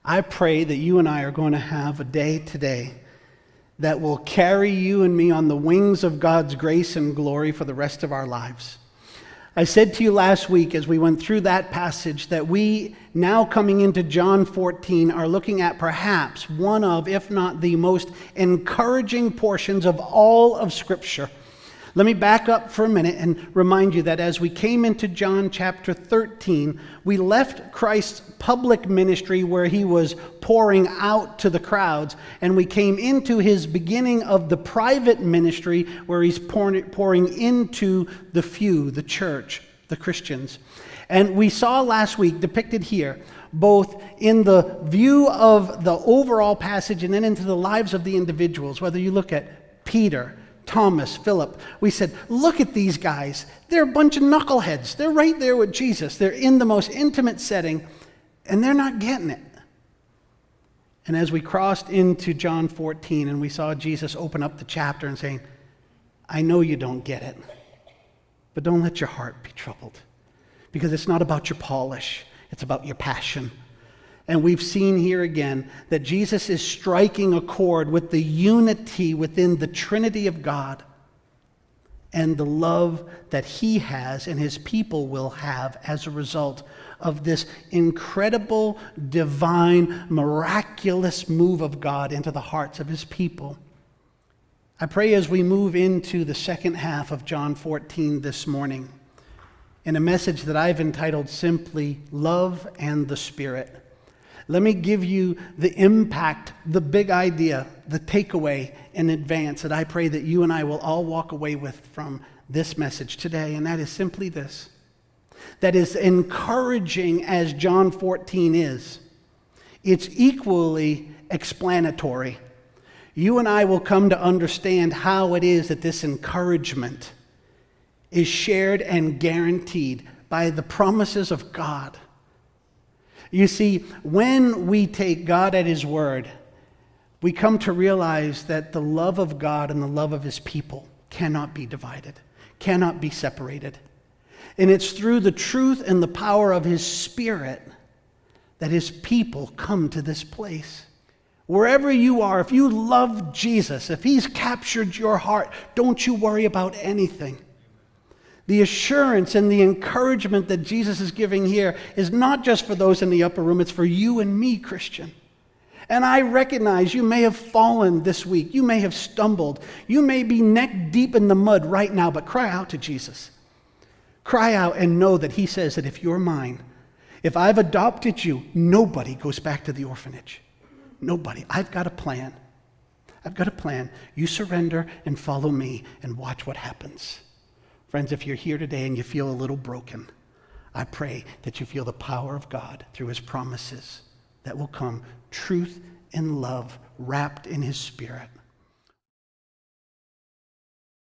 I pray that you and I are going to have a day today that will carry you and me on the wings of God's grace and glory for the rest of our lives. I said to you last week as we went through that passage that we, now coming into John 14, are looking at perhaps one of, if not the most encouraging portions of all of Scripture. Let me back up for a minute and remind you that as we came into John chapter 13, we left Christ's public ministry where he was pouring out to the crowds, and we came into his beginning of the private ministry where he's pouring into the few, the church, the Christians. And we saw last week depicted here, both in the view of the overall passage and then into the lives of the individuals, whether you look at Peter, Thomas, Philip, we said, look at these guys. They're a bunch of knuckleheads. They're right there with Jesus. They're in the most intimate setting, and they're not getting it. And as we crossed into John 14 and we saw Jesus open up the chapter and saying, I know you don't get it, but don't let your heart be troubled, because it's not about your polish. It's about your passion. And we've seen here again that Jesus is striking a chord with the unity within the Trinity of God and the love that he has and his people will have as a result of this incredible, divine, miraculous move of God into the hearts of his people. I pray as we move into the second half of John 14 this morning, in a message that I've entitled simply, Love and the Spirit. Let me give you the impact, the big idea, the takeaway in advance that I pray that you and I will all walk away with from this message today, and that is simply this. That is encouraging as John 14 is, it's equally explanatory. You and I will come to understand how it is that this encouragement is shared and guaranteed by the promises of God. You see, when we take God at his word, we come to realize that the love of God and the love of his people cannot be divided, cannot be separated. And it's through the truth and the power of his Spirit that his people come to this place. Wherever you are, if you love Jesus, if he's captured your heart, don't you worry about anything. The assurance and the encouragement that Jesus is giving here is not just for those in the upper room, it's for you and me, Christian. And I recognize you may have fallen this week. You may have stumbled. You may be neck deep in the mud right now, but cry out to Jesus. Cry out and know that he says that if you're mine, if I've adopted you, nobody goes back to the orphanage. Nobody. I've got a plan. I've got a plan. You surrender and follow me and watch what happens. Friends, if you're here today and you feel a little broken, I pray that you feel the power of God through his promises that will come, truth and love wrapped in his Spirit.